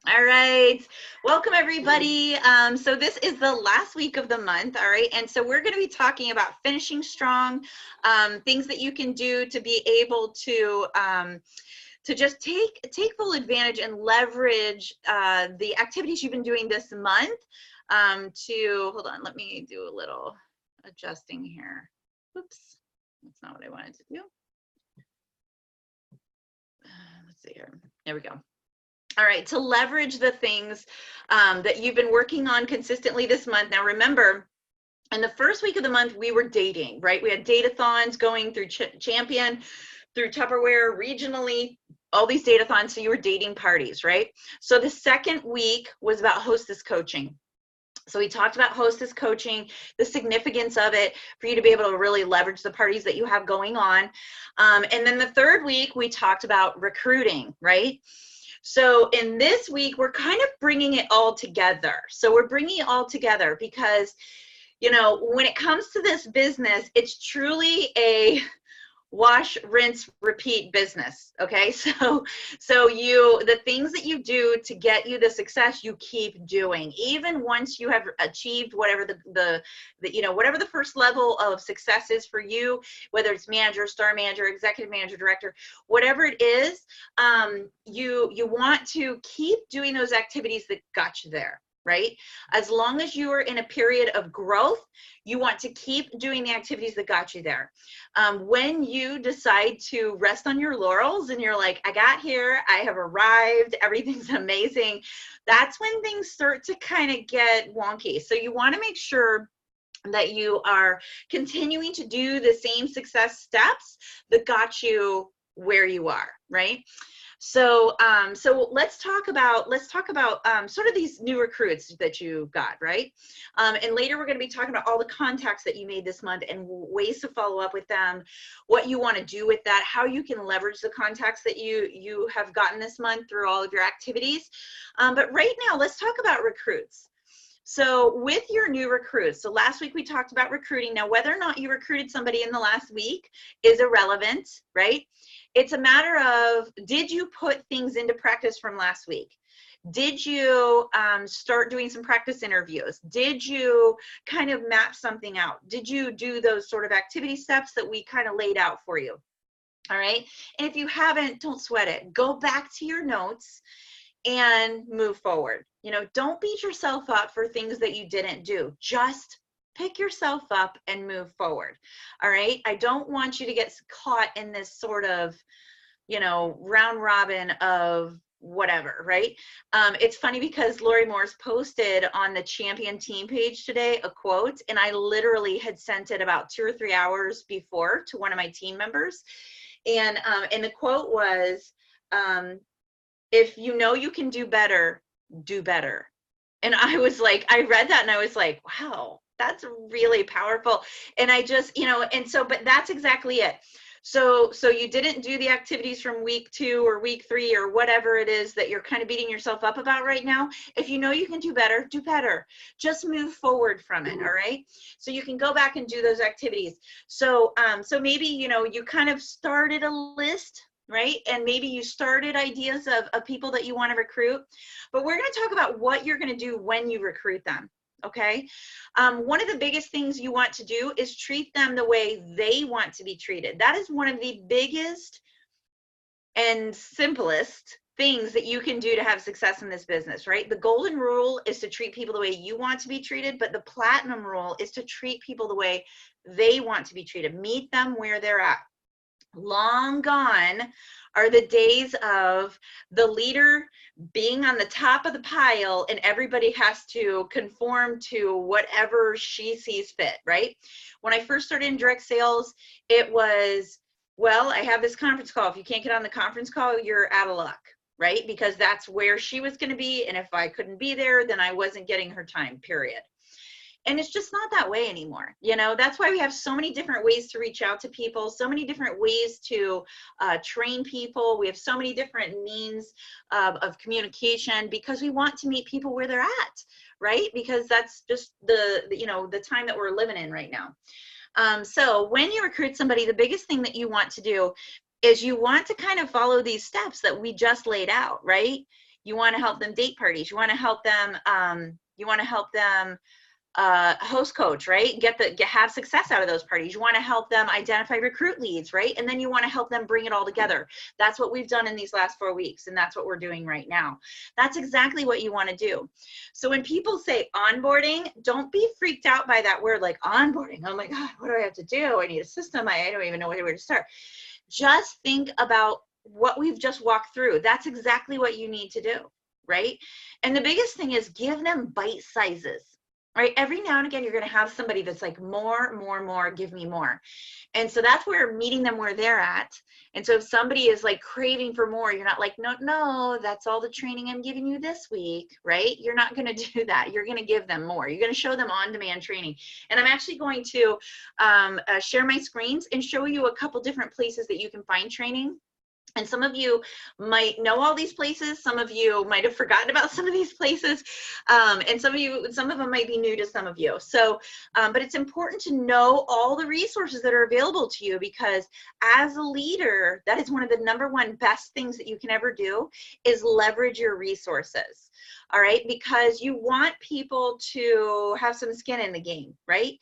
All right, welcome everybody. So this is the last week of the month, all right? And so we're going to be talking about finishing strong, things that you can do to be able to just take full advantage and leverage the activities you've been doing this month. Hold on, let me do a little adjusting here. Oops, that's not what I wanted to do. Let's see here. There we go. All right, to leverage the things that you've been working on consistently this month. Now, remember, in the first week of the month, we were dating, right? We had date-a-thons going through Champion, through Tupperware, regionally, all these date-a-thons, so you were dating parties, right? So the second week was about hostess coaching. So we talked about hostess coaching, the significance of it for you to be able to really leverage the parties that you have going on. And then the third week, we talked about recruiting, right? So in this week, we're kind of bringing it all together. So we're bringing it all together because, you know, when it comes to this business, it's truly a wash, rinse, repeat business. Okay. So the things that you do to get you the success, you keep doing, even once you have achieved whatever whatever the first level of success is for you, whether it's manager, star manager, executive manager, director, whatever it is, you want to keep doing those activities that got you there. Right? As long as you are in a period of growth, you want to keep doing the activities that got you there. When you decide to rest on your laurels and you're like, I got here, I have arrived, everything's amazing, that's when things start to kind of get wonky. So you want to make sure that you are continuing to do the same success steps that got you where you are, right? So let's talk about sort of these new recruits that you got, right? And later we're going to be talking about all the contacts that you made this month and ways to follow up with them, what you want to do with that, how you can leverage the contacts that you have gotten this month through all of your activities. But right now, let's talk about recruits. So with your new recruits, so last week we talked about recruiting. Now, whether or not you recruited somebody in the last week is irrelevant, right? It's a matter of, did you put things into practice from last week? Did you start doing some practice interviews? Did you kind of map something out? Did you do those sort of activity steps that we kind of laid out for you? All right. And if you haven't, don't sweat it. Go back to your notes and move forward. You know, don't beat yourself up for things that you didn't do. Just pick yourself up and move forward. All right. I don't want you to get caught in this sort of, you know, round robin of whatever, right? It's funny because Lori Morse posted on the Champion team page today a quote, and I literally had sent it about 2 or 3 hours before to one of my team members. And the quote was, if you know you can do better, do better. And I was like, I read that and I was like, wow, that's really powerful. And I just, you know, and so, but that's exactly it. So you didn't do the activities from week 2 or week 3 or whatever it is that you're kind of beating yourself up about right now. If you know you can do better, do better. Just move forward from it. All right. So you can go back and do those activities. So maybe, you know, you kind of started a list, right? And maybe you started ideas of people that you want to recruit, but we're going to talk about what you're going to do when you recruit them. Okay. One of the biggest things you want to do is treat them the way they want to be treated. That is one of the biggest and simplest things that you can do to have success in this business, right? The golden rule is to treat people the way you want to be treated, but the platinum rule is to treat people the way they want to be treated. Meet them where they're at. Long gone are the days of the leader being on the top of the pile and everybody has to conform to whatever she sees fit, right? When I first started in direct sales, it was, well, I have this conference call. If you can't get on the conference call, you're out of luck, right? Because that's where she was going to be. And if I couldn't be there, then I wasn't getting her time, period. And it's just not that way anymore. You know, that's why we have so many different ways to reach out to people, so many different ways to train people. We have so many different means of communication because we want to meet people where they're at, right? Because that's just the time that we're living in right now. So when you recruit somebody, the biggest thing that you want to do is you want to kind of follow these steps that we just laid out, right? You want to help them date parties. You want to help them, host coach, right? Have success out of those parties. You want to help them identify recruit leads, right? And then you want to help them bring it all together. That's what we've done in these last 4 weeks. And that's what we're doing right now. That's exactly what you want to do. So when people say onboarding, don't be freaked out by that word, like onboarding. Oh my God, what do I have to do? I need a system. I don't even know where to start. Just think about what we've just walked through. That's exactly what you need to do, right? And the biggest thing is give them bite sizes. Right? Every now and again, you're going to have somebody that's like, more, give me more. And so that's where meeting them where they're at. And so if somebody is like craving for more, you're not like, no, that's all the training I'm giving you this week, right? You're not going to do that. You're going to give them more. You're going to show them on-demand training. And I'm actually going to share my screens and show you a couple different places that you can find training. And some of you might know all these places. Some of you might have forgotten about some of these places. And some of them might be new to some of you. So, but it's important to know all the resources that are available to you, because as a leader, that is one of the #1 best things that you can ever do, is leverage your resources. All right, because you want people to have some skin in the game, right?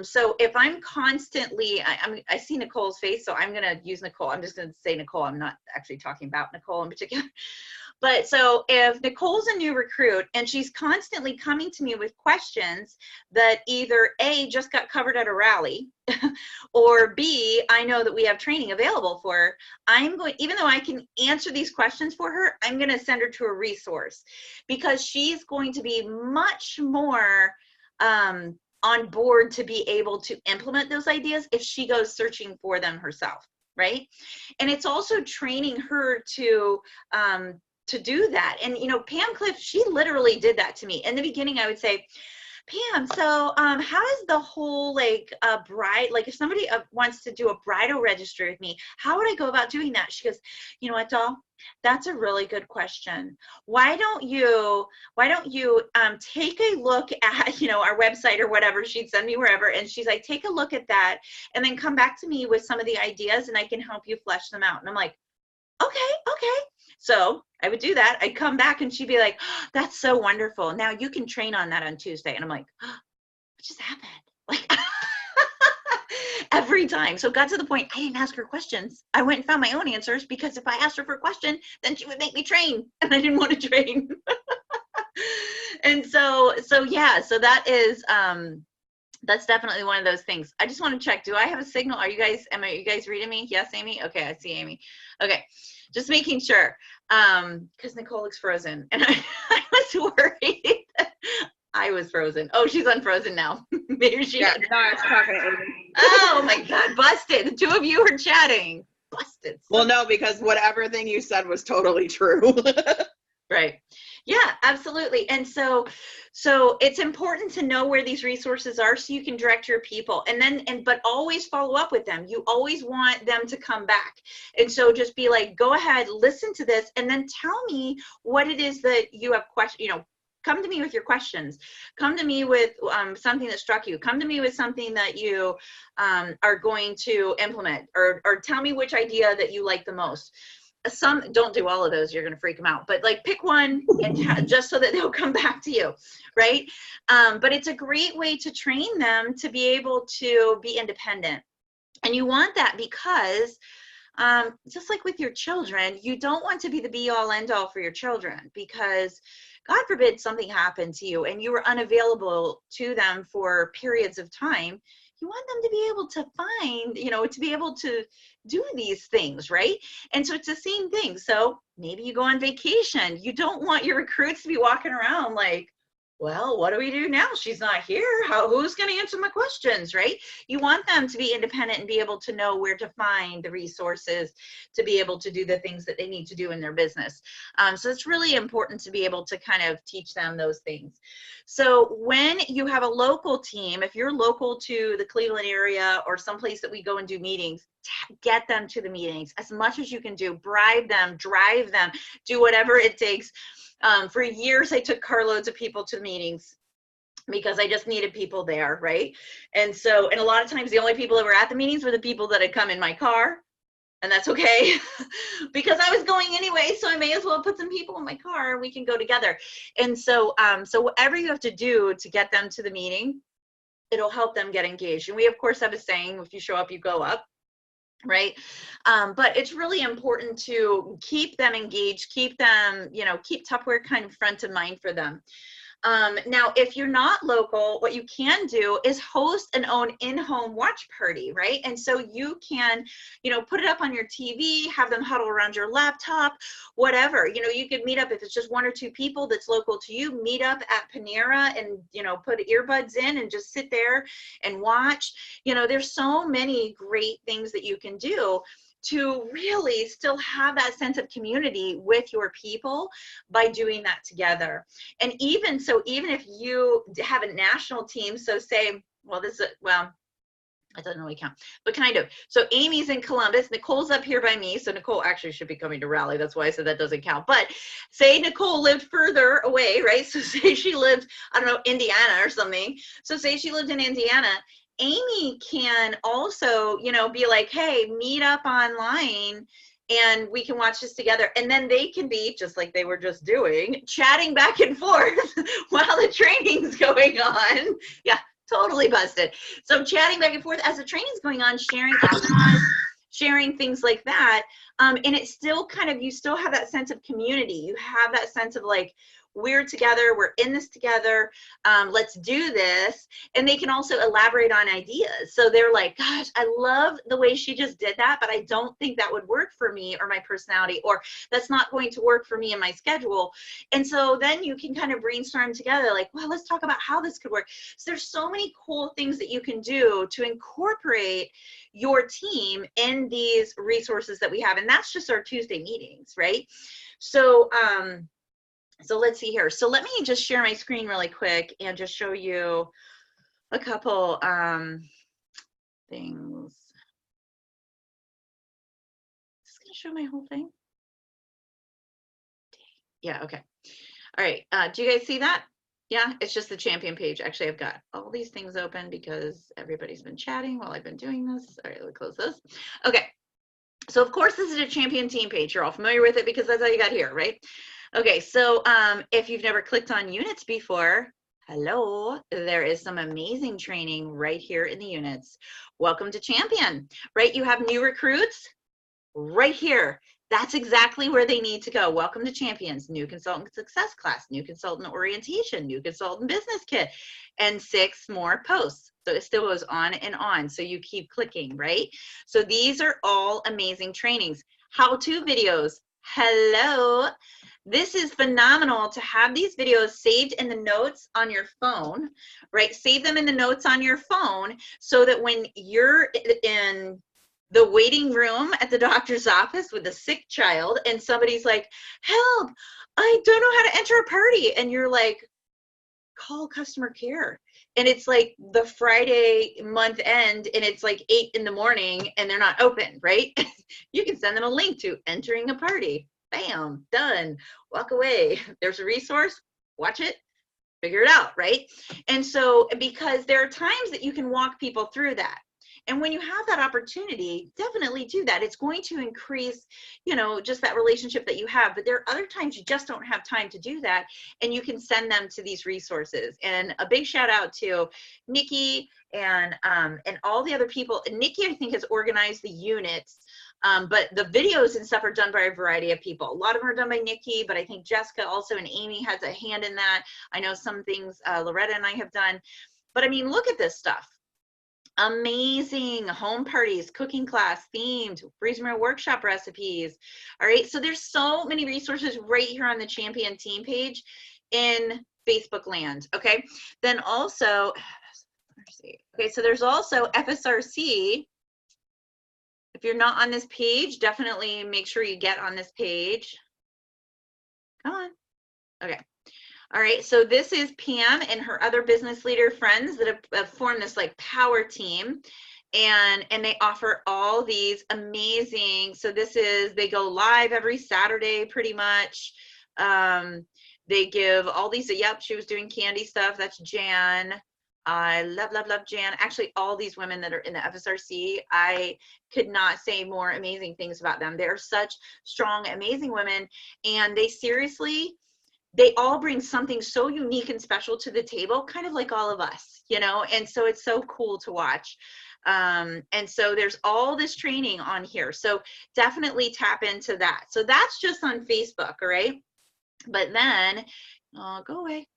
So if I'm constantly, I see Nicole's face, so I'm going to use Nicole. I'm just going to say Nicole. I'm not actually talking about Nicole in particular. But so if Nicole's a new recruit and she's constantly coming to me with questions that either A, just got covered at a rally, or B, I know that we have training available for her, I'm going, even though I can answer these questions for her, I'm going to send her to a resource, because she's going to be much more on board to be able to implement those ideas if she goes searching for them herself, right? And it's also training her to do that. And, you know, Pam Cliff, she literally did that to me. In the beginning, I would say, Pam, so how does the whole, like, bride, like if somebody wants to do a bridal registry with me, how would I go about doing that? She goes, you know what, doll? That's a really good question. Why don't you take a look at, you know, our website or whatever? She'd send me wherever, and she's like, take a look at that and then come back to me with some of the ideas and I can help you flesh them out. And I'm like, okay. So I would do that. I'd come back and she'd be like, oh, that's so wonderful. Now you can train on that on Tuesday. And I'm like, oh, what just happened? Like every time. So it got to the point I didn't ask her questions. I went and found my own answers, because if I asked her for a question, then she would make me train, and I didn't want to train. And so yeah, so that is, that's definitely one of those things. I just want to check. Do I have a signal? Are you guys reading me? Yes, Amy? Okay, I see Amy. Okay, just making sure. Because Nicole looks frozen, and I was worried. I was frozen. Oh, she's unfrozen now. Maybe she. Yeah, no, I was talking to Amy. Oh my God, busted. The two of you are chatting. Busted. Well, no, because whatever thing you said was totally true. Right. Yeah, absolutely. And so it's important to know where these resources are so you can direct your people, but always follow up with them. You always want them to come back. And so just be like, go ahead, listen to this, and then tell me what it is that you have questions, you know, come to me with your questions. Come to me with something that struck you. Come to me with something that you are going to implement, or tell me which idea that you like the most. Some, don't do all of those, you're going to freak them out, but like pick one and just so that they'll come back to you, right? But it's a great way to train them to be able to be independent. And you want that because just like with your children, you don't want to be the be all end all for your children, because God forbid something happened to you and you were unavailable to them for periods of time. You want them to be able to find, you know, to be able to do these things, right? And so it's the same thing. So maybe you go on vacation. You don't want your recruits to be walking around like, well, what do we do now? She's not here. Who's going to answer my questions, right? You want them to be independent and be able to know where to find the resources to be able to do the things that they need to do in their business. So it's really important to be able to kind of teach them those things. So when you have a local team, if you're local to the Cleveland area or someplace that we go and do meetings, get them to the meetings as much as you can do. Bribe them, drive them, do whatever it takes. For years, I took carloads of people to the meetings because I just needed people there, right? And so, and a lot of times the only people that were at the meetings were the people that had come in my car and that's okay because I was going anyway, so I may as well put some people in my car and we can go together. And so, so whatever you have to do to get them to the meeting, it'll help them get engaged. And we, of course, have a saying, if you show up, you go up, right? But it's really important to keep them engaged, keep them, you know, keep Tupperware kind of front of mind for them. Now, if you're not local, what you can do is host an own in-home watch party, right? And so you can, you know, put it up on your TV, have them huddle around your laptop, whatever. You know, you could meet up if it's just 1 or 2 people that's local to you, meet up at Panera and, you know, put earbuds in and just sit there and watch. You know, there's so many great things that you can do to really still have that sense of community with your people by doing that together. And even so, even if you have a national team, so say, well, this is, well, it doesn't really count, but kind of. So Amy's in Columbus, Nicole's up here by me. So Nicole actually should be coming to Raleigh. That's why I said that doesn't count. But say Nicole lived further away, right? So say she lived, I don't know, Indiana or something. So say she lived in Indiana. Amy can also, you know, be like, hey, meet up online and we can watch this together. And then they can be, just like they were just doing, chatting back and forth while the training's going on. Yeah, totally busted. So chatting back and forth as the training's going on, sharing ideas, sharing things like that. And it's still kind of, you still have that sense of community. You have that sense of like, we're together, we're in this together, let's do this. And they can also elaborate on ideas. So they're like, gosh, I love the way she just did that, but I don't think that would work for me or my personality, or that's not going to work for me and my schedule. And so then you can kind of brainstorm together, like, well, let's talk about how this could work. So there's so many cool things that you can do to incorporate your team in these resources that we have. And that's just our Tuesday meetings, right? So, so let's see here. So let me just share my screen really quick and just show you a couple things. Is this gonna show my whole thing? Yeah, okay. All right, do you guys see that? Yeah, it's just the champion page. Actually, I've got all these things open because everybody's been chatting while I've been doing this. All right, let me close this. Okay, so of course this is a champion team page. You're all familiar with it because that's how you got here, right? Okay, so if you've never clicked on units before, hello, there is some amazing training right here in the units. Welcome to Champion, right? You have new recruits right here. That's exactly where they need to go. Welcome to Champions, new consultant success class, new consultant orientation, new consultant business kit, and 6 more posts. So it still goes on and on. So you keep clicking, right? So these are all amazing trainings. How-to videos, hello. This is phenomenal to have these videos saved in the notes on your phone, right? Save them in the notes on your phone so that when you're in the waiting room at the doctor's office with a sick child and somebody's like, help, I don't know how to enter a party. And you're like, call customer care. And it's like the Friday month end and it's like 8 in the morning and they're not open, right? You can send them a link to entering a party. Bam, done, walk away. There's a resource, watch it, figure it out, right? And so, because there are times that you can walk people through that. And when you have that opportunity, definitely do that. It's going to increase, you know, just that relationship that you have. But there are other times you just don't have time to do that. And you can send them to these resources. And a big shout out to Nikki and all the other people. And Nikki, I think, has organized the units. But the videos and stuff are done by a variety of people. A lot of them are done by Nikki, but I think Jessica also and Amy has a hand in that. I know some things Loretta and I have done. But I mean, look at this stuff. Amazing home parties, cooking class, themed, freezer meal workshop recipes. All right, so there's so many resources right here on the Champion team page in Facebook land. Okay, then also, okay, so there's also FSRC. If you're not on this page, definitely make sure you get on this page. Come on. Okay. All right, so this is Pam and her other business leader friends that have formed this like power team, and they offer all these amazing, so this is, they go live every Saturday pretty much. They give all these, yep, she was doing candy stuff, that's Jan. I love, love, love Jan. Actually, all these women that are in the FSRC, I could not say more amazing things about them. They're such strong, amazing women, and they seriously, they all bring something so unique and special to the table, kind of like all of us, you know, and so it's so cool to watch. And so there's all this training on here. So definitely tap into that. So that's just on Facebook, all right? But then, oh, go away.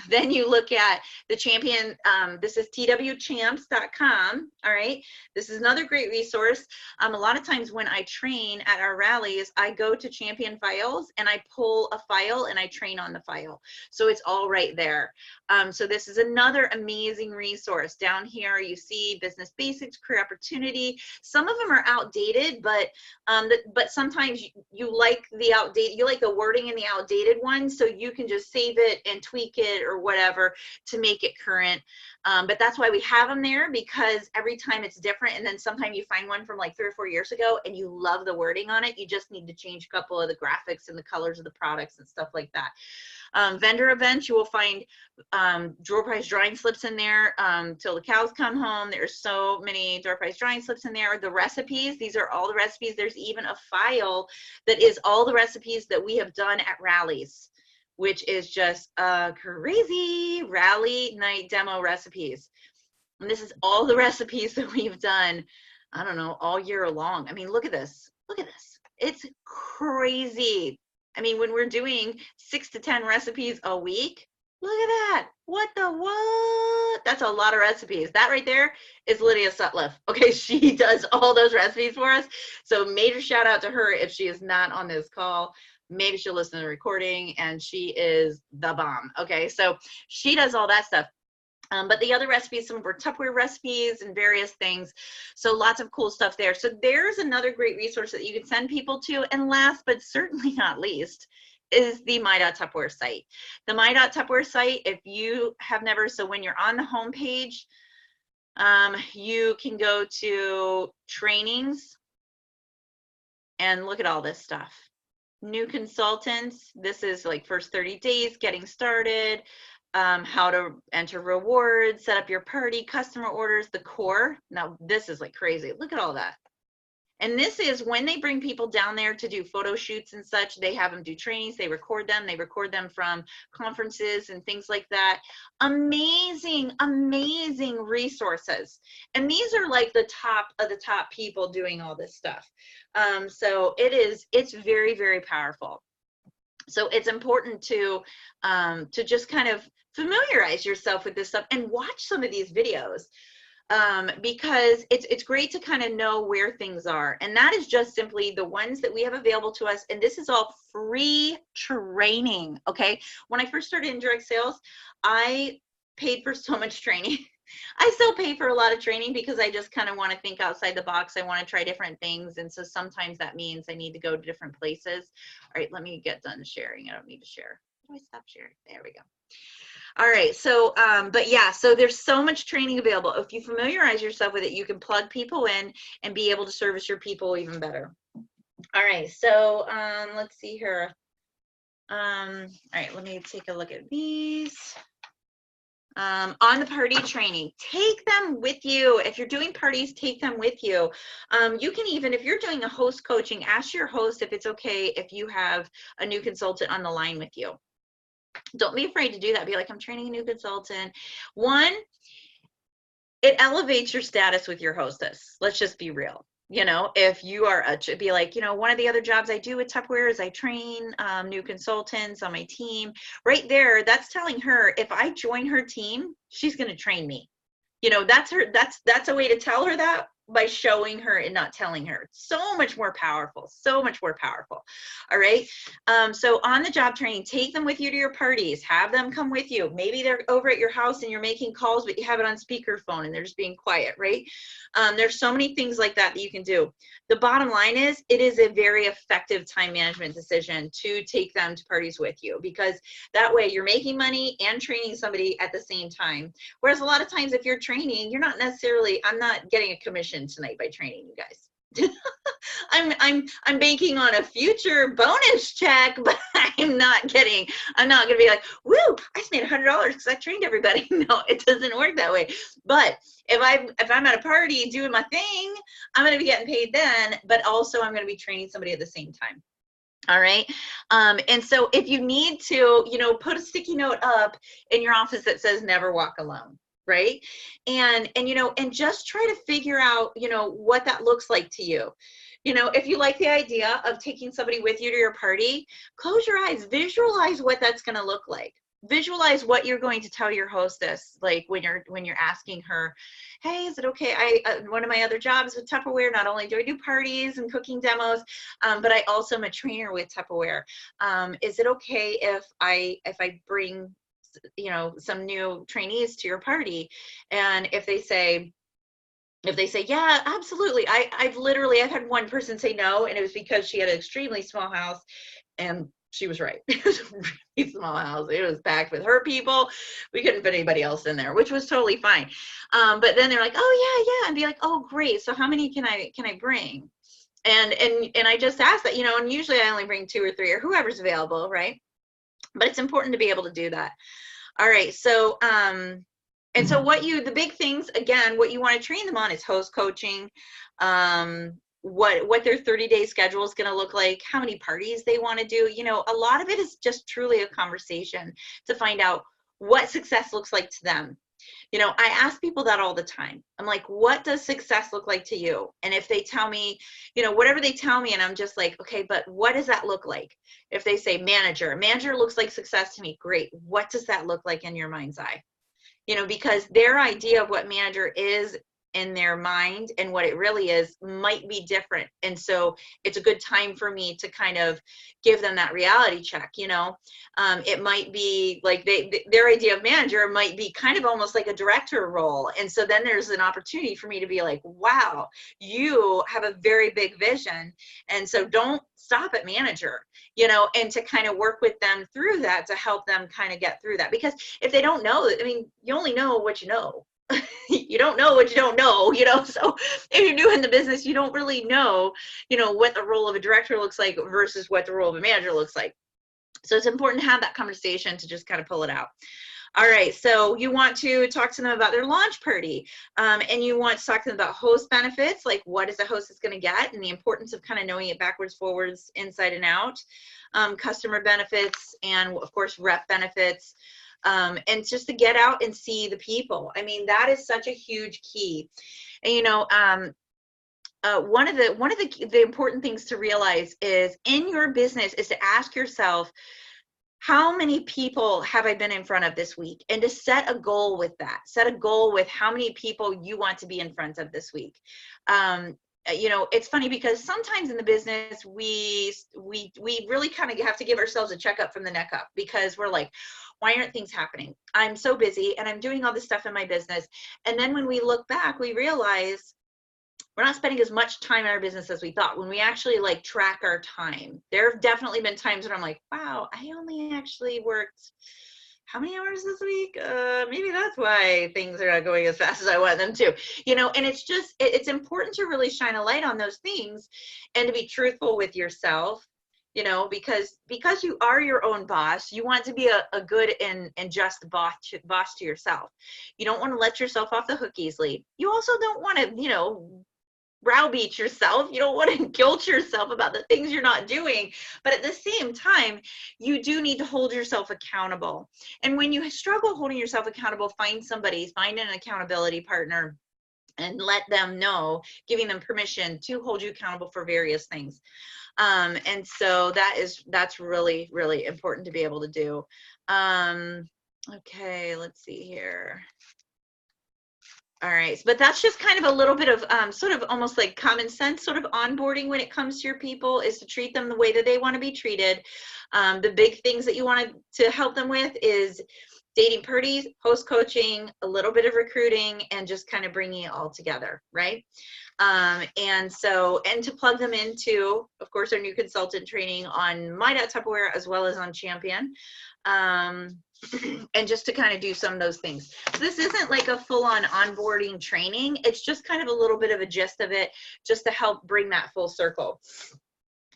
Then you look at the champion, this is twchamps.com, all right? This is another great resource. A lot of times when I train at our rallies, I go to champion files and I pull a file and I train on the file. So it's all right there. So this is another amazing resource. Down here you see business basics, career opportunity. Some of them are outdated, but sometimes you like the outdated, you like the wording in the outdated one, so you can just save it and tweak it or whatever to make it current. But that's why we have them there, because every time it's different, and then sometimes you find one from like 3 or 4 years ago and you love the wording on it. You just need to change a couple of the graphics and the colors of the products and stuff like that. Vendor events, you will find door prize drawing slips in there till the cows come home. There's so many door prize drawing slips in there. The recipes, these are all the recipes. There's even a file that is all the recipes that we have done at rallies, which is just crazy. Rally night demo recipes. And this is all the recipes that we've done, I don't know, all year long. I mean, look at this. Look at this. It's crazy. I mean, when we're doing 6 to 10 recipes a week, look at that. What the what? That's a lot of recipes. That right there is Lydia Sutliff. Okay, she does all those recipes for us. So major shout out to her if she is not on this call. Maybe she'll listen to the recording, and she is the bomb. Okay, so she does all that stuff. But the other recipes, some of our Tupperware recipes and various things. So lots of cool stuff there. So there's another great resource that you can send people to. And last, but certainly not least, is the my.tupperware site. The my.tupperware site, if you have never, so when you're on the home page, you can go to trainings and look at all this stuff. New consultants, this is like first 30 days, getting started. How to enter rewards, set up your party, customer orders, the core. Now this is like crazy. Look at all that. And this is when they bring people down there to do photo shoots and such, they have them do trainings, they record them from conferences and things like that. Amazing, amazing resources. And these are like the top of the top people doing all this stuff. So it's very, very powerful. So it's important to just kind of familiarize yourself with this stuff and watch some of these videos, because it's great to kind of know where things are. And that is just simply the ones that we have available to us. And this is all free training, okay? When I first started in direct sales, I paid for so much training. I still pay for a lot of training because I just kind of want to think outside the box. I want to try different things. And so sometimes that means I need to go to different places. All right, let me get done sharing. I don't need to share. How do I stop sharing? There we go. All right, so, but yeah, so there's so much training available. If you familiarize yourself with it, you can plug people in and be able to service your people even better. All right, so let's see here. All right, let me take a look at these. On the party training, take them with you. If you're doing parties, take them with you. You can even, if you're doing a host coaching, ask your host if it's okay if you have a new consultant on the line with you. Don't be afraid to do that. Be like, I'm training a new consultant. One, it elevates your status with your hostess. Let's just be real. You know, if you are be like, you know, one of the other jobs I do with Tupperware is I train new consultants on my team. Right there, that's telling her if I join her team, she's going to train me. You know, that's a way to tell her that, by showing her and not telling her. So much more powerful, so much more powerful. All right. So on the job training, take them with you to your parties, have them come with you. Maybe they're over at your house and you're making calls, but you have it on speakerphone and they're just being quiet, right? There's so many things like that that you can do. The bottom line is it is a very effective time management decision to take them to parties with you, because that way you're making money and training somebody at the same time. Whereas a lot of times if you're training, you're not necessarily, I'm not getting a commission tonight by training you guys. I'm banking on a future bonus check, but I'm not going to be like, woo, I just made $100 because I trained everybody. No, it doesn't work that way. But if I'm at a party doing my thing, I'm going to be getting paid then, but also I'm going to be training somebody at the same time. All right. And so if you need to, put a sticky note up in your office that says never walk alone. Right. And just try to figure out, what that looks like to you. If you like the idea of taking somebody with you to your party, close your eyes, visualize what that's going to look like. Visualize what you're going to tell your hostess, like when you're asking her, hey, is it okay? One of my other jobs with Tupperware, not only do I do parties and cooking demos, but I also am a trainer with Tupperware. Is it okay if I bring some new trainees to your party? And if they say, yeah, absolutely. I've had one person say no, and it was because she had an extremely small house, and she was right. It was a really small house. It was packed with her people. We couldn't fit anybody else in there, which was totally fine. But then they're like, oh yeah, and be like, oh great. So how many can I bring? And I just asked that, and usually I only bring 2 or 3 or whoever's available, right? But it's important to be able to do that. All right, so and so the big things, again, what you want to train them on is host coaching, what their 30-day schedule is going to look like, how many parties they want to do. A lot of it is just truly a conversation to find out what success looks like to them. I ask people that all the time. I'm like, what does success look like to you? And if they tell me, whatever they tell me, and I'm just like, okay, but what does that look like? If they say manager looks like success to me, great. What does that look like in your mind's eye? Because their idea of what manager is in their mind and what it really is might be different. And so it's a good time for me to kind of give them that reality check. It might be like their idea of manager might be kind of almost like a director role. And so then there's an opportunity for me to be like, wow, you have a very big vision. And so don't stop at manager, and to kind of work with them through that to help them kind of get through that. Because if they don't know, you only know what you know. You don't know what you don't know, so if you're new in the business, you don't really know, what the role of a director looks like versus what the role of a manager looks like. So it's important to have that conversation to just kind of pull it out. All right, so you want to talk to them about their launch party, and you want to talk to them about host benefits, like what is a host is going to get, and the importance of kind of knowing it backwards, forwards, inside and out, customer benefits, and of course rep benefits. And just to get out and see the people. That is such a huge key. And one of the important things to realize is in your business is to ask yourself, how many people have I been in front of this week? And to set a goal with that. Set a goal with how many people you want to be in front of this week. It's funny because sometimes in the business, we really kind of have to give ourselves a checkup from the neck up, because we're like, why aren't things happening? I'm so busy and I'm doing all this stuff in my business. And then when we look back, we realize we're not spending as much time in our business as we thought. When we actually track our time, there have definitely been times when I'm like, wow, I only actually worked how many hours this week? Maybe that's why things are not going as fast as I want them to, and it's important to really shine a light on those things and to be truthful with yourself, because you are your own boss. You want to be a good and just boss to yourself. You don't want to let yourself off the hook easily. You also don't want to, browbeat yourself. You don't want to guilt yourself about the things you're not doing. But at the same time, you do need to hold yourself accountable. And when you struggle holding yourself accountable, find an accountability partner and let them know, giving them permission to hold you accountable for various things. And so that's really, really important to be able to do. Okay, let's see here. All right, but that's just kind of a little bit of sort of almost like common sense sort of onboarding when it comes to your people, is to treat them the way that they want to be treated. The big things that you want to help them with is dating parties, host coaching, a little bit of recruiting, and just kind of bringing it all together, right? And to plug them into, of course, our new consultant training on My.Tupperware as well as on Champion. And just to kind of do some of those things. So this isn't like a full-on onboarding training. It's just kind of a little bit of a gist of it, just to help bring that full circle.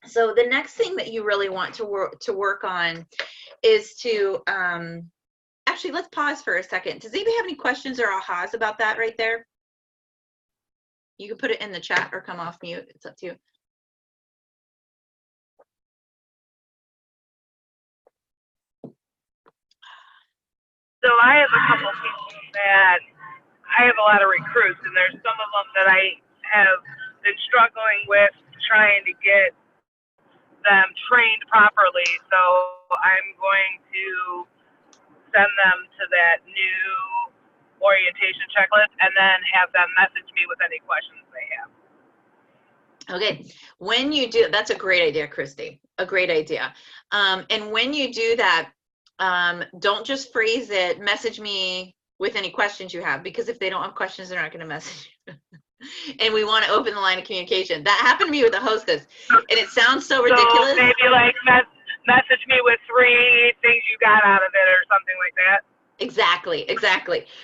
So the next thing that you really want to work on is to, actually, let's pause for a second. Does anybody have any questions or ahas about that right there? You can put it in the chat or come off mute. It's up to you. So I have a couple people that I have a lot of recruits, and there's some of them that I have been struggling with trying to get them trained properly. So I'm going to send them to that new orientation checklist and then have them message me with any questions they have. Okay, when you do, that's a great idea, Christy, a great idea. And when you do that, don't just phrase it, message me with any questions you have, because if they don't have questions, they're not going to message you. And we want to open the line of communication. That happened to me with a hostess, and it sounds so ridiculous. So maybe like message me with 3 things you got out of it or something like that. Exactly.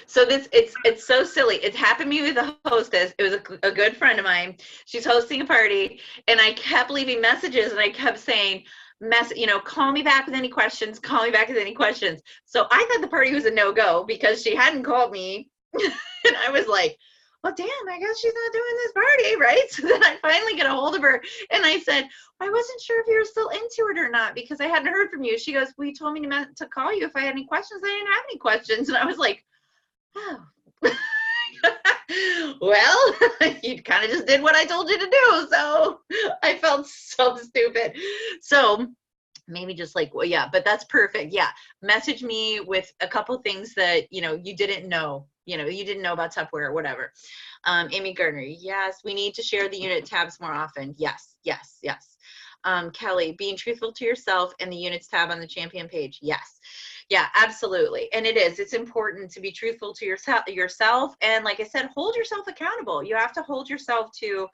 So it's so silly. It happened to me with a hostess. It was a good friend of mine. She's hosting a party, and I kept leaving messages, and I kept saying, call me back with any questions, call me back with any questions. So I thought the party was a no-go because she hadn't called me. And I was like, well, damn, I guess she's not doing this party, right? So then I finally get a hold of her, and I said, I wasn't sure if you were still into it or not because I hadn't heard from you. She goes, well, you told me to call you if I had any questions. I didn't have any questions. And I was like, oh. Well, you kind of just did what I told you to do. So I felt so stupid. So maybe just like, well, yeah, but that's perfect. Yeah. Message me with a couple things that, you didn't know. You didn't know about Tupperware or whatever. Amy Gardner, yes, we need to share the unit tabs more often. Yes. Kelly, being truthful to yourself and the units tab on the Champion page. Yes. Yeah, absolutely. And it's important to be truthful to yourself. And like I said, hold yourself accountable. You have to hold yourself to,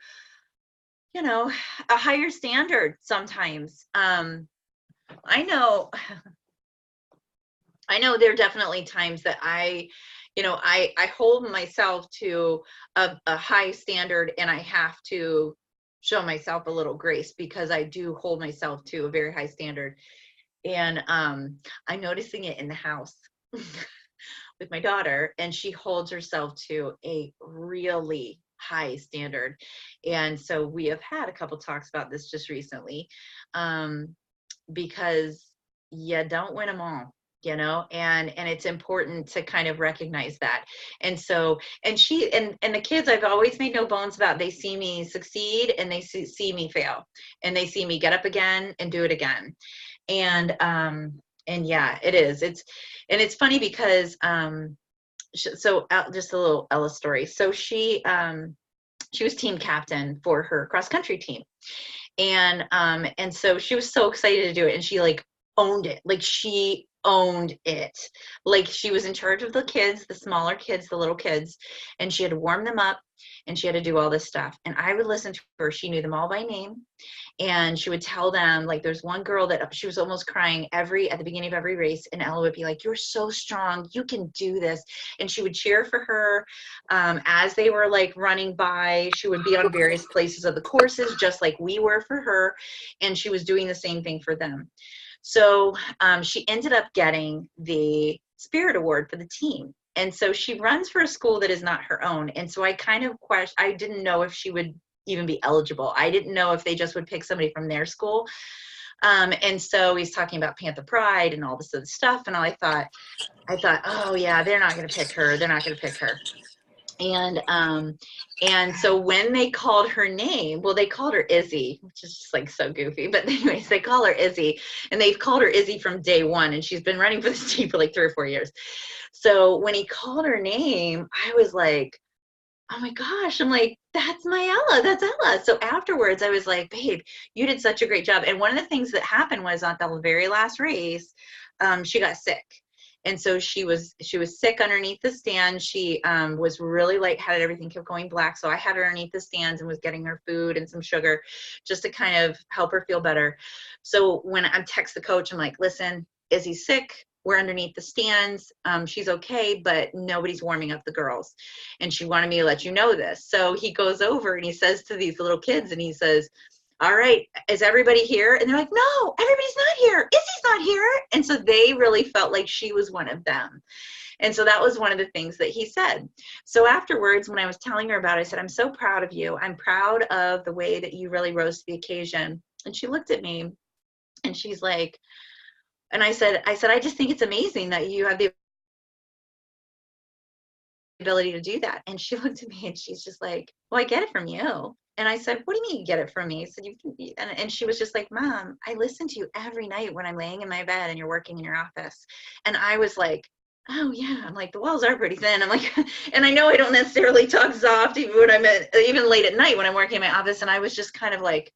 a higher standard sometimes. I know there are definitely times that I hold myself to a high standard, and I have to show myself a little grace because I do hold myself to a very high standard. And I'm noticing it in the house with my daughter, and she holds herself to a really high standard. And so we have had a couple talks about this just recently, because you don't win them all. And it's important to kind of recognize that. And so, and the kids, I've always made no bones about, they see me succeed and they see me fail, and they see me get up again and do it again. And yeah, it's funny because, so just a little Ella story. So she was team captain for her cross country team. And so she was so excited to do it, and she like owned it. Like she owned it. Like she was in charge of the kids, the smaller kids, the little kids, and she had to warm them up, and she had to do all this stuff. And I would listen to her. She knew them all by name, and she would tell them, like, there's one girl that she was almost crying at the beginning of every race, and Ella would be like, you're so strong, you can do this. And she would cheer for her as they were like running by. She would be on various places of the courses just like we were for her, and she was doing the same thing for them. So she ended up getting the Spirit Award for the team. And so she runs for a school that is not her own. And so I kind of I didn't know if she would even be eligible. I didn't know if they just would pick somebody from their school. And so he's talking about Panther Pride and all this other stuff. And I thought, oh yeah, they're not going to pick her. They're not going to pick her. And so when they called her name, well, they called her Izzy, which is just like so goofy, but anyways, they call her Izzy, and they've called her Izzy from day one, and she's been running for this team for like 3 or 4 years. So when he called her name, I was like, oh my gosh, I'm like, that's my Ella, that's Ella. So afterwards I was like, babe, you did such a great job. And one of the things that happened was on the very last race, she got sick. And so she was sick underneath the stand. She was really lightheaded. Everything kept going black. So I had her underneath the stands and was getting her food and some sugar just to kind of help her feel better. So when I text the coach, I'm like, listen, Izzy's sick. We're underneath the stands. She's okay, but nobody's warming up the girls. And she wanted me to let you know this. So he goes over and he says to these little kids, and he says, all right, is everybody here? And they're like, no, everybody's not here. Izzy's not here. And so they really felt like she was one of them. And so that was one of the things that he said. So afterwards, when I was telling her about it, I said, I'm so proud of you. I'm proud of the way that you really rose to the occasion. And she looked at me and she's like, and I said, I just think it's amazing that you have the ability to do that. And she looked at me and she's just like, well, I get it from you. And I said, what do you mean you get it from me? I said, and she was just like, Mom, I listen to you every night when I'm laying in my bed and you're working in your office. And I was like, oh yeah. I'm like, the walls are pretty thin. I'm like, and I know I don't necessarily talk soft even when even late at night when I'm working in my office. And I was just kind of like,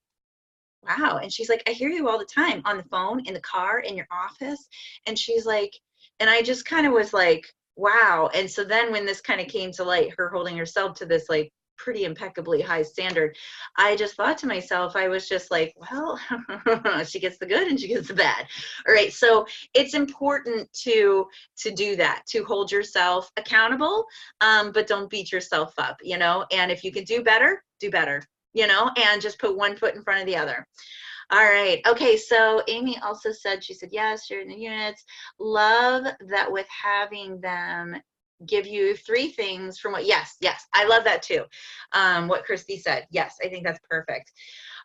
wow. And she's like, I hear you all the time on the phone, in the car, in your office. And she's like, and I just kind of was like, wow. And so then when this kind of came to light, her holding herself to this like pretty impeccably high standard, I just thought to myself, I was just like, well, she gets the good and she gets the bad. All right. So it's important to do that, to hold yourself accountable, but don't beat yourself up, you know, and if you can do better, you know, and just put one foot in front of the other. All right. Okay. So Amy also said, she said, yes, you're in the units. Love that with having them give you 3 things from what, yes. I love that too. What Christy said. Yes, I think that's perfect.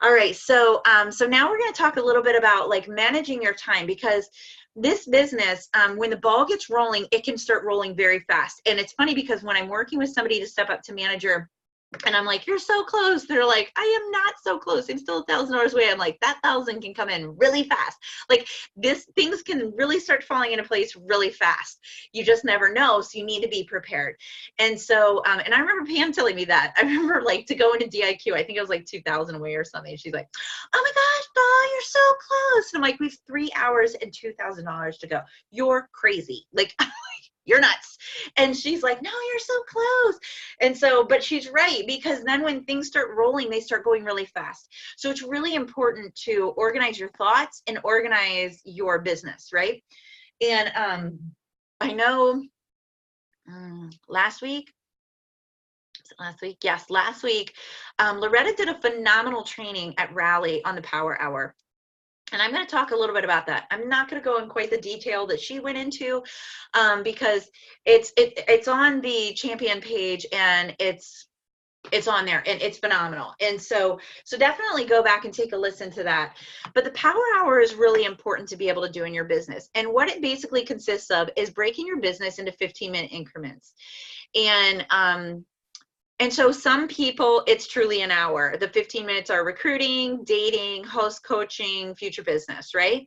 All right. So, so now we're going to talk a little bit about like managing your time, because this business, when the ball gets rolling, it can start rolling very fast. And it's funny because when I'm working with somebody to step up to manager, and I'm like, you're so close. They're like, I am not so close. I'm still $1,000 away. I'm like, that 1,000 can come in really fast. Like things can really start falling into place really fast. You just never know. So you need to be prepared. And so, and I remember Pam telling me that. I remember like to go into DIQ, I think it was like 2,000 away or something. She's like, oh my gosh, Paul, you're so close. And I'm like, we have 3 hours and $2,000 to go. You're crazy. Like, you're nuts. And she's like, no, you're so close. And so, but she's right, because then when things start rolling, they start going really fast. So it's really important to organize your thoughts and organize your business, right? And I know last week, Loretta did a phenomenal training at Rally on the Power Hour. And I'm going to talk a little bit about that. I'm not going to go in quite the detail that she went into, because it's on the Champion page and it's on there and it's phenomenal. And so definitely go back and take a listen to that. But the Power Hour is really important to be able to do in your business. And what it basically consists of is breaking your business into 15-minute increments. And so some people, it's truly an hour. The 15 minutes are recruiting, dating, host coaching, future business, right?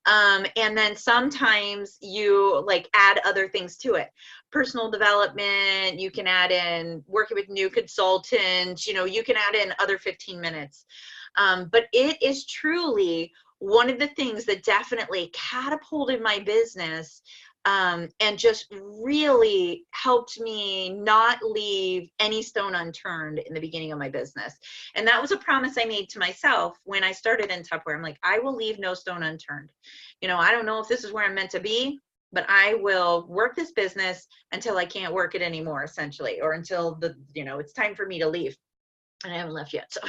And then sometimes you like add other things to it. Personal development, you can add in working with new consultants, you know, you can add in other 15 minutes. But it is truly one of the things that definitely catapulted my business, and just really helped me not leave any stone unturned in the beginning of my business. And that was a promise I made to myself when I started in Tupperware. I'm like, I will leave no stone unturned. You know, I don't know if this is where I'm meant to be, but I will work this business until I can't work it anymore, essentially, or until it's time for me to leave. And I haven't left yet, so.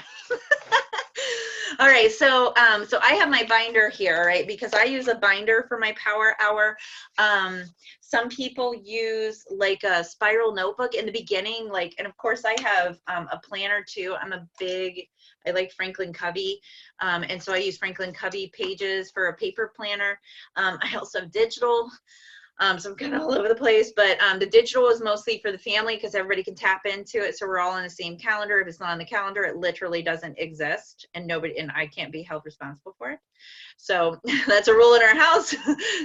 All right, so I have my binder here, right? Because I use a binder for my Power Hour. Some people use like a spiral notebook in the beginning, like, and of course I have a planner too. I like Franklin Covey, and so I use Franklin Covey pages for a paper planner. I also have digital. So I'm kind of all over the place, but the digital is mostly for the family because everybody can tap into it. So we're all on the same calendar. If it's not on the calendar, it literally doesn't exist, and I can't be held responsible for it. So that's a rule in our house.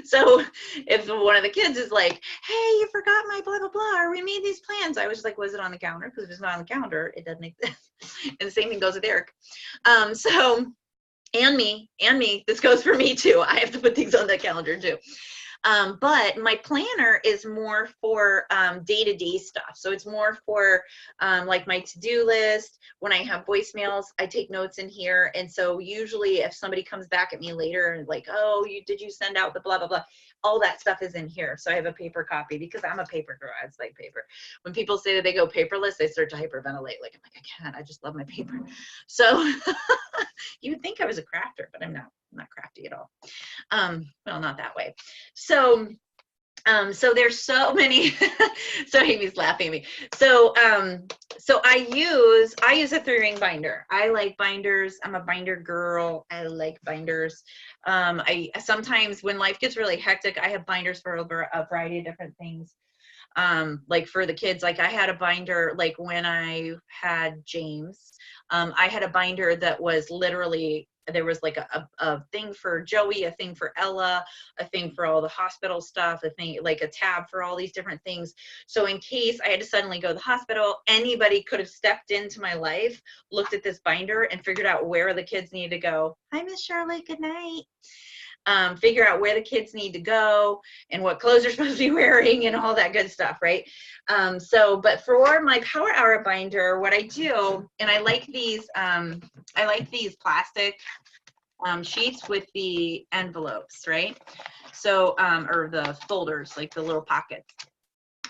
So if one of the kids is like, hey, you forgot my blah, blah, blah, or we made these plans, I was just like, was it on the calendar? Because if it's not on the calendar, it doesn't exist. And the same thing goes with Eric. And me, this goes for me too. I have to put things on the calendar too. But my planner is more for day-to-day stuff. So it's more for like my to-do list. When I have voicemails, I take notes in here. And so usually if somebody comes back at me later and like, oh, did you send out the blah, blah, blah, all that stuff is in here. So I have a paper copy because I'm a paper girl. I just like paper. When people say that they go paperless, they start to hyperventilate. Like, I'm like, I can't, I just love my paper. So you would think I was a crafter, but I'm not crafty at all. Well, not that way. So there's so many, so Amy's laughing at me. So I use a 3-ring binder. I like binders. I'm a binder girl. I like binders. I sometimes when life gets really hectic, I have binders for a variety of different things. Like for the kids, like I had a binder, like when I had James, I had a binder that was literally, there was like a thing for Joey, a thing for Ella, a thing for all the hospital stuff, a thing, like a tab for all these different things. So in case I had to suddenly go to the hospital, anybody could have stepped into my life, looked at this binder and figured out where the kids needed to go. Hi, Miss Charlotte, good night. Figure out where the kids need to go and what clothes they're supposed to be wearing and all that good stuff, right? But for my Power Hour binder, what I do, and I like these plastic sheets with the envelopes, right? So, or the folders, like the little pockets.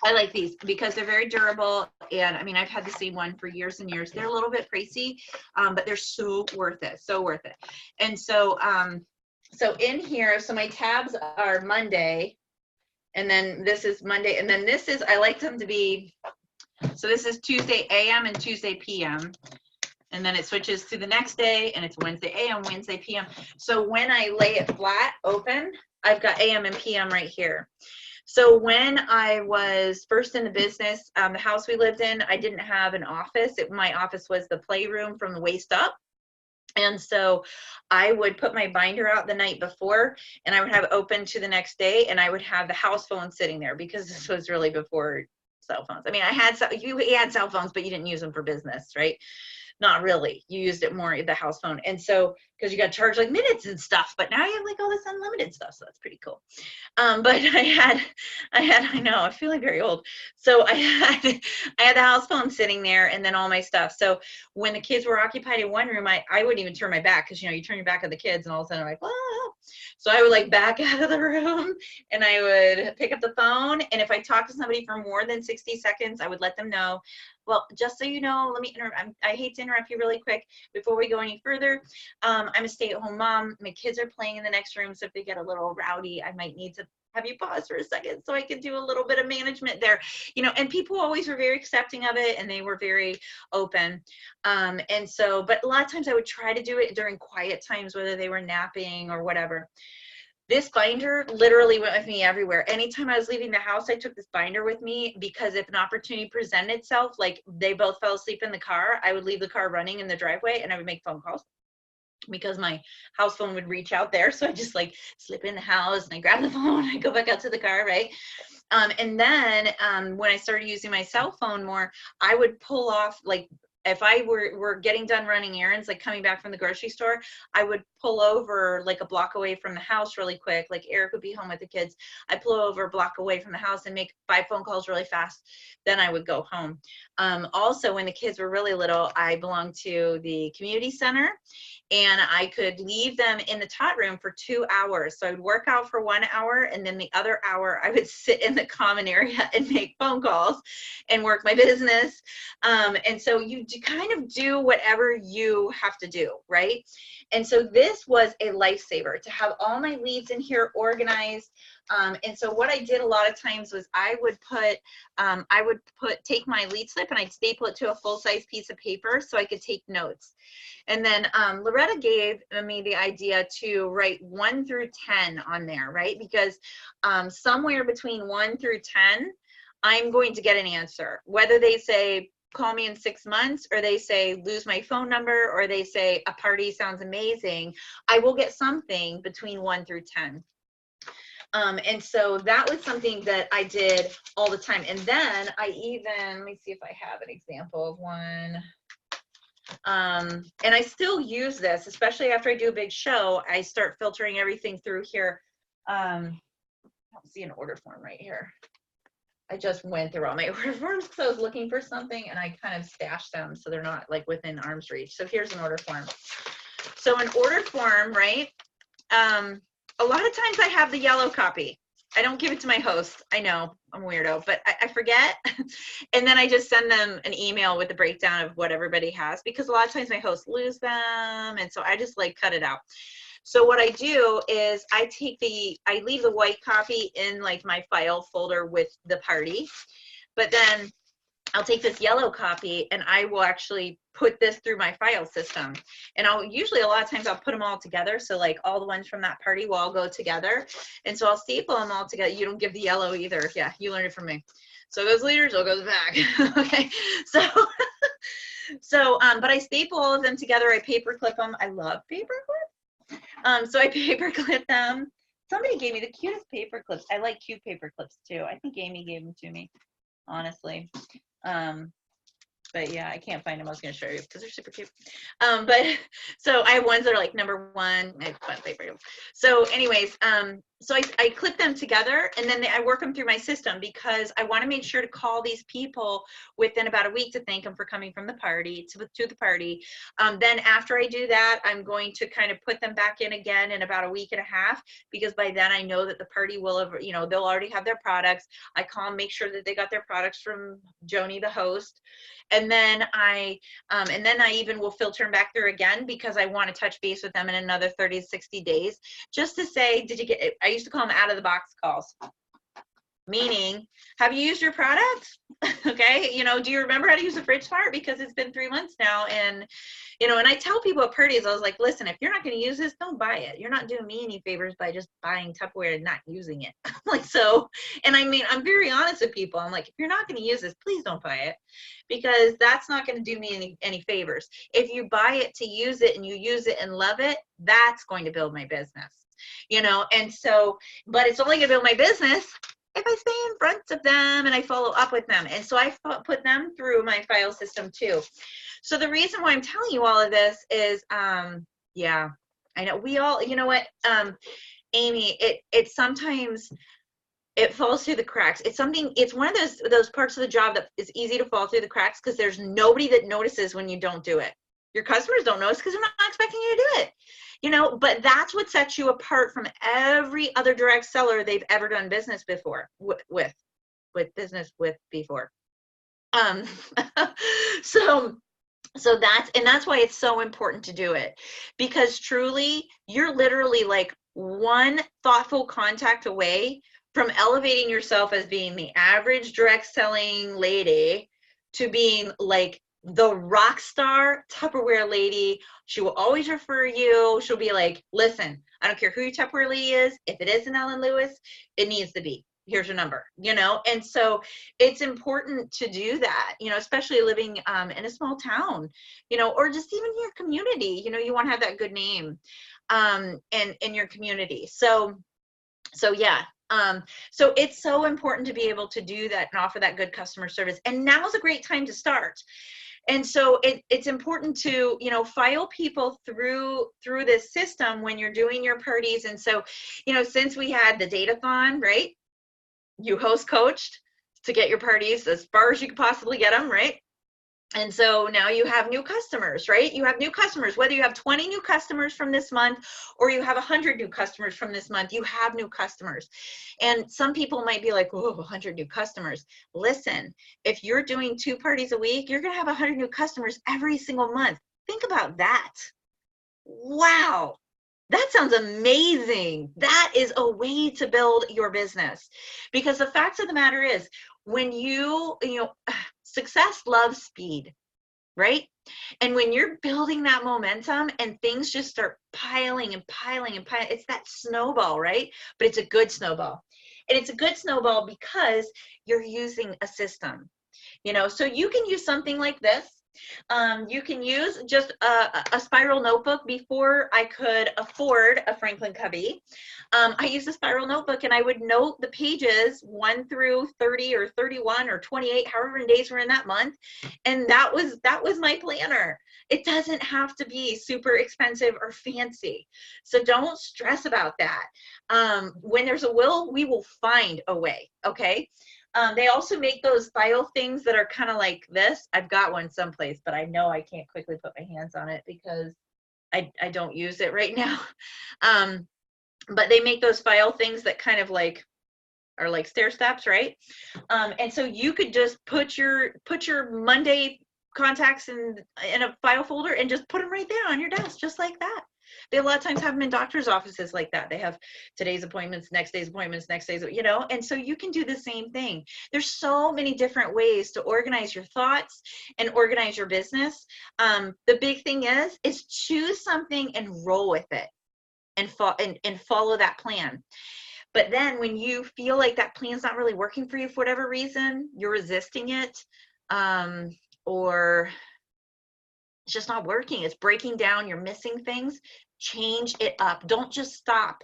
I like these because they're very durable. And I mean, I've had the same one for years and years. They're a little bit pricey, but they're so worth it, so worth it. And so, so in here, so my tabs are Monday, and then this is Monday, and then this is, I like them to be, so this is Tuesday AM and Tuesday PM, and then it switches to the next day, and it's Wednesday AM, Wednesday PM. So when I lay it flat open, I've got AM and PM right here. So when I was first in the business, the house we lived in, I didn't have an office. My office was the playroom from the waist up. And so I would put my binder out the night before and I would have it open to the next day, and I would have the house phone sitting there because this was really before cell phones. I mean, you had cell phones, but you didn't use them for business, right? Not really. You used it more the house phone. And so, because you got charged like minutes and stuff, but now you have like all this unlimited stuff. So that's pretty cool. But I know, I feel like very old. So I had the house phone sitting there and then all my stuff. So when the kids were occupied in one room, I wouldn't even turn my back because, you know, you turn your back on the kids and all of a sudden I'm like, whoa. So I would like back out of the room and I would pick up the phone. And if I talked to somebody for more than 60 seconds, I would let them know, well, just so you know, let me interrupt. I hate to interrupt you really quick before we go any further. I'm a stay-at-home mom. My kids are playing in the next room, so if they get a little rowdy, I might need to have you pause for a second so I can do a little bit of management there. You know, and people always were very accepting of it, and they were very open. And so, but a lot of times I would try to do it during quiet times, whether they were napping or whatever. This binder literally went with me everywhere. Anytime I was leaving the house, I took this binder with me because if an opportunity presented itself, like they both fell asleep in the car, I would leave the car running in the driveway and I would make phone calls because my house phone would reach out there. So I just like slip in the house and I grab the phone, I go back out to the car, right? And then when I started using my cell phone more, I would pull off, like if I were getting done running errands, like coming back from the grocery store, I would pull over like a block away from the house really quick. Like Eric would be home with the kids. I'd pull over a block away from the house and make 5 phone calls really fast. Then I would go home. Also, when the kids were really little, I belonged to the community center. And I could leave them in the tot room for 2 hours. So I would work out for 1 hour, and then the other hour I would sit in the common area and make phone calls and work my business. And so you kind of do whatever you have to do, right? And so this was a lifesaver to have all my leads in here organized. And so what I did a lot of times was I would take my lead slip and I'd staple it to a full-size piece of paper so I could take notes. And then Loretta gave me the idea to write 1 through 10 on there, right? Because somewhere between 1 through 10, I'm going to get an answer. Whether they say, call me in 6 months, or they say, lose my phone number, or they say, a party sounds amazing, I will get something between 1 through 10. And so that was something that I did all the time. And then I even, let me see if I have an example of one. And I still use this, especially after I do a big show, I start filtering everything through here. I don't don't see an order form right here. I just went through all my order forms because I was looking for something and I kind of stashed them so they're not like within arm's reach. So here's an order form. So an order form, right? A lot of times I have the yellow copy. I don't give it to my host. I know I'm a weirdo, but I forget. And then I just send them an email with the breakdown of what everybody has, because a lot of times my hosts lose them. And so I just like cut it out. So what I do is I leave the white copy in like my file folder with the party, but then I'll take this yellow copy and I will actually put this through my file system. And usually a lot of times I'll put them all together. So like all the ones from that party will all go together. And so I'll staple them all together. You don't give the yellow either. Yeah, you learned it from me. So it goes leader, so it goes back. Okay, but I staple all of them together. I paper clip them. I love paper clips. So I paper clip them. Somebody gave me the cutest paper clips. I like cute paper clips too. I think Amy gave them to me, honestly. But yeah, I can't find them. I was going to show you because they're super cute. But so I have ones that are like number 1. I have fun paper. So anyways, so I clip them together and then I work them through my system because I want to make sure to call these people within about a week to thank them for coming from the party to the party. Then after I do that, I'm going to kind of put them back in again in about a week and a half, because by then I know that the party will have, they'll already have their products. I call them, make sure that they got their products from Joni, the host. And then I even will filter them back through again, because I want to touch base with them in another 30 to 60 days, just to say, did you get it? I used to call them out of the box calls, meaning, have you used your product? Okay. Do you remember how to use a fridge smart? Because it's been 3 months now. And, and I tell people at parties, I was like, listen, if you're not going to use this, don't buy it. You're not doing me any favors by just buying Tupperware and not using it. Like, so, and I mean, I'm very honest with people. I'm like, if you're not going to use this, please don't buy it, because that's not going to do me any favors. If you buy it to use it and you use it and love it, that's going to build my business, and so, but it's only going to build my business if I stay in front of them and I follow up with them. And so I put them through my file system too. So the reason why I'm telling you all of this is, yeah, I know we all, you know what, Amy, it sometimes, it falls through the cracks. It's one of those parts of the job that is easy to fall through the cracks, because there's nobody that notices when you don't do it. Your customers don't notice because they're not expecting you to do it. But that's what sets you apart from every other direct seller they've ever done business before with before. So that's why it's so important to do it, because truly you're literally like one thoughtful contact away from elevating yourself as being the average direct selling lady to being like the rock star Tupperware lady. She will always refer you. She'll be like, listen, I don't care who your Tupperware lady is. If it isn't Ellen Lewis, it needs to be. Here's your number, and so it's important to do that, especially living in a small town, or just even your community, you want to have that good name in your community. So yeah. So it's so important to be able to do that and offer that good customer service. And now's a great time to start. And so it's important to, file people through this system when you're doing your parties. And so, since we had the datathon, right? You host coached to get your parties as far as you could possibly get them, right? And so now you have new customers, right? You have new customers, whether you have 20 new customers from this month or you have 100 new customers from this month, you have new customers. And some people might be like, oh, 100 new customers. Listen, if you're doing 2 parties a week, you're going to have 100 new customers every single month. Think about that. Wow. That sounds amazing. That is a way to build your business, because the fact of the matter is, when success loves speed, right? And when you're building that momentum and things just start piling and piling and piling, it's that snowball, right? But it's a good snowball. And it's a good snowball because you're using a system, so you can use something like this You can use just a spiral notebook. Before I could afford a Franklin Covey, I used a spiral notebook, and I would note the pages 1 through 30 or 31 or 28, however many days were in that month. And that was my planner. It doesn't have to be super expensive or fancy. So don't stress about that. When there's a will, we will find a way. Okay. They also make those file things that are kind of like this. I've got one someplace, but I know I can't quickly put my hands on it because I don't use it right now. But they make those file things that kind of like are like stair steps, right? And so you could just put your Monday contacts in a file folder and just put them right there on your desk, just like that. They a lot of times have them in doctor's offices like that. They have today's appointments, next day's appointments, next day's, you know, and so you can do the same thing. There's so many different ways to organize your thoughts and organize your business. The big thing is choose something and roll with it and follow that plan. But then when you feel like that plan's not really working for you for whatever reason, you're resisting it, or it's just not working, it's breaking down, you're missing things, change it up. Don't just stop.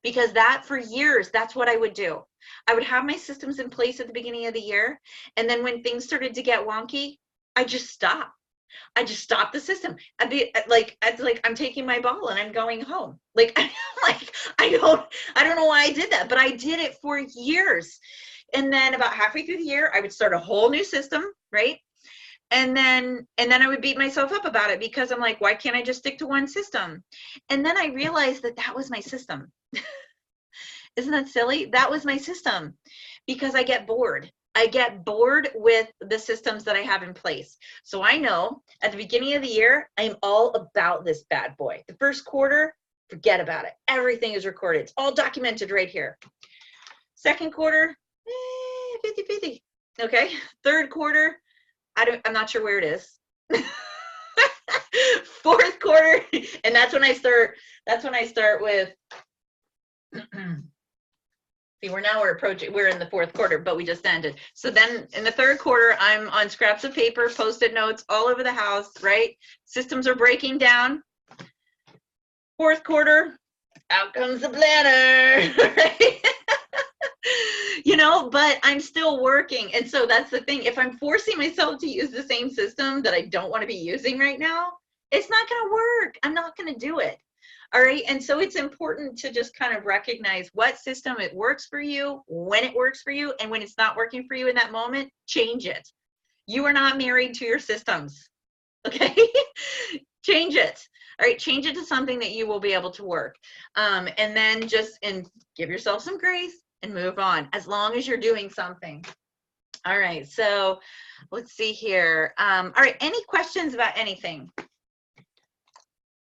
Because that for years, that's what I would do. I would have my systems in place at the beginning of the year. And then when things started to get wonky, I just stopped. I just stopped the system. I'd be like, I'm taking my ball and I'm going home. Like I don't know why I did that, but I did it for years. And then about halfway through the year, I would start a whole new system, right? And then I would beat myself up about it because I'm like, why can't I just stick to one system? And then I realized that was my system. Isn't that silly? That was my system because I get bored. I get bored with the systems that I have in place. So I know at the beginning of the year, I'm all about this bad boy. The first quarter, forget about it. Everything is recorded. It's all documented right here. Second quarter, 50-50. Okay. Third quarter, I'm not sure where it is. Fourth quarter, and that's when I start with see, we're in the fourth quarter, but we just ended. So then in the third quarter, I'm on scraps of paper, Post-it notes all over the house, right? Systems are breaking down. Fourth quarter, out comes the planner, right? You know, but I'm still working. And so that's the thing. If I'm forcing myself to use the same system that I don't want to be using right now, it's not going to work. I'm not going to do it. All right. And so it's important to just kind of recognize what system it works for you, when it works for you, and when it's not working for you in that moment, change it. You are not married to your systems. Okay. Change it. All right. Change it to something that you will be able to work. And then give yourself some grace and move on as long as you're doing something. All right. So let's see here. All right. Any questions about anything?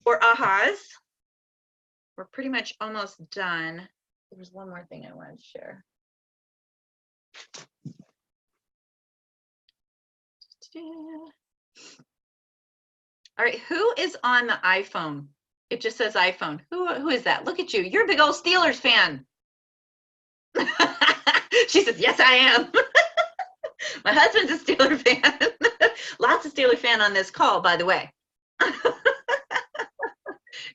Or ahas? We're pretty much almost done. There was one more thing I wanted to share. All right, who is on the iPhone? It just says iPhone. Who is that? Look at you. You're a big old Steelers fan. She says, yes, I am. My husband's a Steeler fan. Lots of Steeler fan on this call, by the way.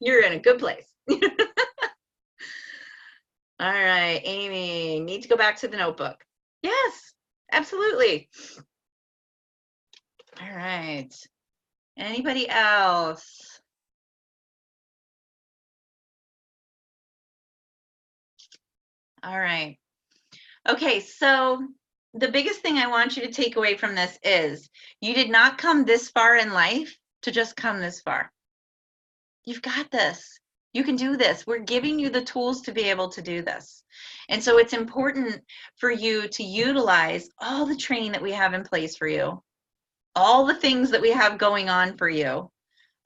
You're in a good place. All right, Amy, need to go back to the notebook. Yes, absolutely. All right. Anybody else? All right. Okay, so the biggest thing I want you to take away from this is you did not come this far in life to just come this far. You've got this. You can do this. We're giving you the tools to be able to do this. And so it's important for you to utilize all the training that we have in place for you, all the things that we have going on for you,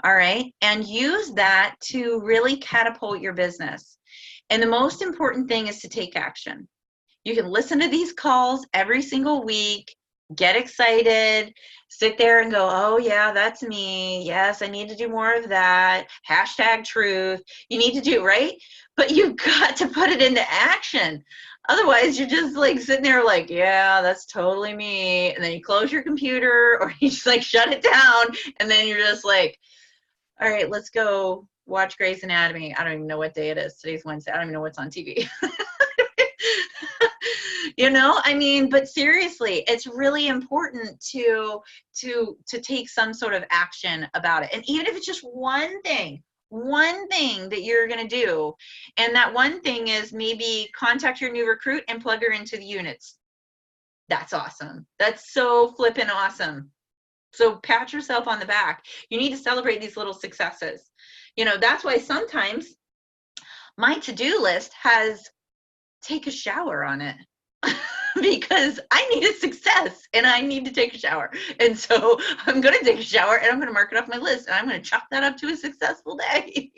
all right? And use that to really catapult your business. And the most important thing is to take action. You can listen to these calls every single week, get excited, sit there and go, oh yeah, that's me. Yes, I need to do more of that. #truth. You need to do, right? But you've got to put it into action. Otherwise, you're just like sitting there like, yeah, that's totally me. And then you close your computer or you just like shut it down. And then you're just like, all right, let's go watch Grey's Anatomy. I don't even know what day it is. Today's Wednesday. I don't even know what's on TV. You know, I mean, but seriously, it's really important to take some sort of action about it. And even if it's just one thing that you're going to do, and that one thing is maybe contact your new recruit and plug her into the units. That's awesome. That's so flippin' awesome. So pat yourself on the back. You need to celebrate these little successes. You know, that's why sometimes my to-do list has take a shower on it. Because I need a success and I need to take a shower. And so I'm going to take a shower and I'm going to mark it off my list and I'm going to chalk that up to a successful day.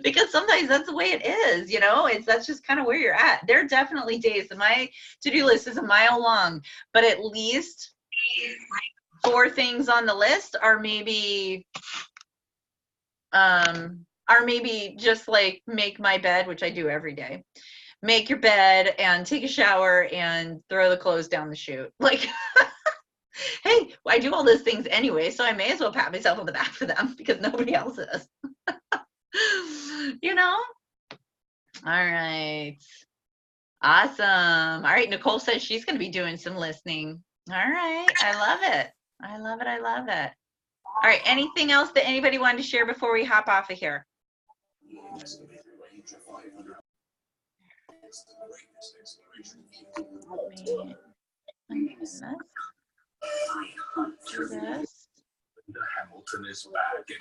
Because sometimes that's the way it is, you know, that's just kind of where you're at. There are definitely days that my to-do list is a mile long, but at least 4 things on the list are maybe just like make my bed, which I do every day. Make your bed and take a shower and throw the clothes down the chute. Like, hey, I do all those things anyway, so I may as well pat myself on the back for them because nobody else is. You know? All right. Awesome. All right, Nicole says she's going to be doing some listening. All right. I love it. I love it. I love it. All right. Anything else that anybody wanted to share before we hop off of here?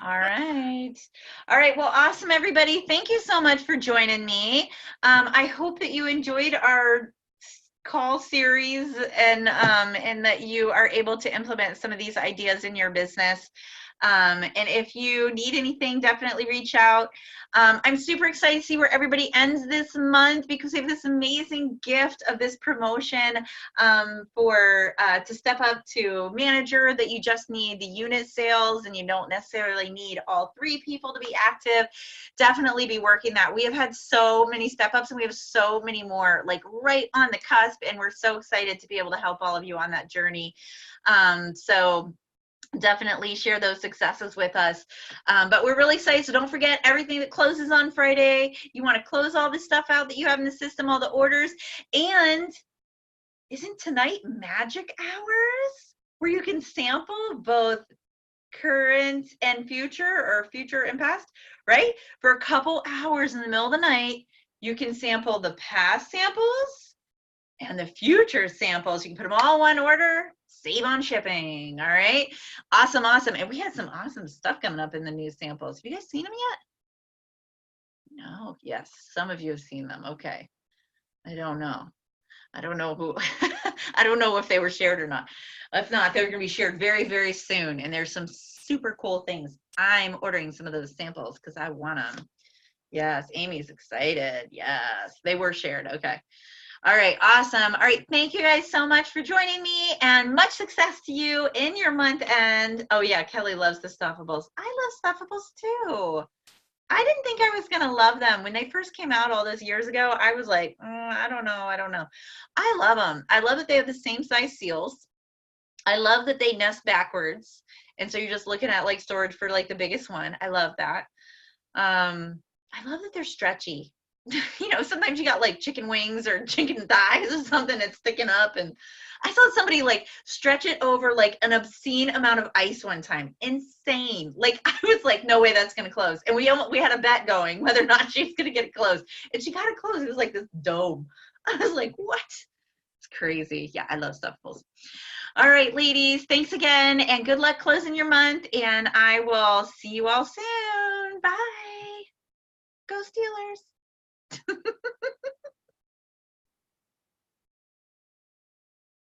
All right. All right. Well, awesome, everybody. Thank you so much for joining me. I hope that you enjoyed our call series and that you are able to implement some of these ideas in your business. And if you need anything, definitely reach out. I'm super excited to see where everybody ends this month because we have this amazing gift of this promotion to step up to manager that you just need the unit sales and you don't necessarily need all 3 people to be active. Definitely be working that. We have had so many step ups and we have so many more like right on the cusp, and we're so excited to be able to help all of you on that journey. So definitely share those successes with us. But we're really excited. So don't forget everything that closes on Friday. You want to close all the stuff out that you have in the system, all the orders. And isn't tonight magic hours where you can sample both current and future, or future and past, right? For a couple hours in the middle of the night, you can sample the past samples and the future samples. You can put them all in one order, save on shipping. All right. Awesome. Awesome. And we had some awesome stuff coming up in the new samples. Have you guys seen them yet? No. Yes. Some of you have seen them. Okay. I don't know. I don't know who, I don't know if they were shared or not. If not, they're going to be shared very, very soon. And there's some super cool things. I'm ordering some of those samples because I want them. Yes. Amy's excited. Yes. They were shared. Okay. All right, awesome. All right, thank you guys so much for joining me, and much success to you in your month end. Oh yeah, Kelly loves the stuffables. I love stuffables too. I didn't think I was gonna love them. When they first came out all those years ago, I was like, I don't know. I love them. I love that they have the same size seals. I love that they nest backwards. And so you're just looking at like storage for like the biggest one. I love that. I love that they're stretchy. You know, sometimes you got like chicken wings or chicken thighs or something that's sticking up, and I saw somebody like stretch it over like an obscene amount of ice one time. Insane. Like I was like, no way that's gonna close. And we had a bet going whether or not she's gonna get it closed, and she got it closed. It was like this dome. I was like, what? It's crazy. Yeah, I love stuffables. All right, ladies, thanks again, and good luck closing your month, and I will see you all soon. Bye. Go Steelers.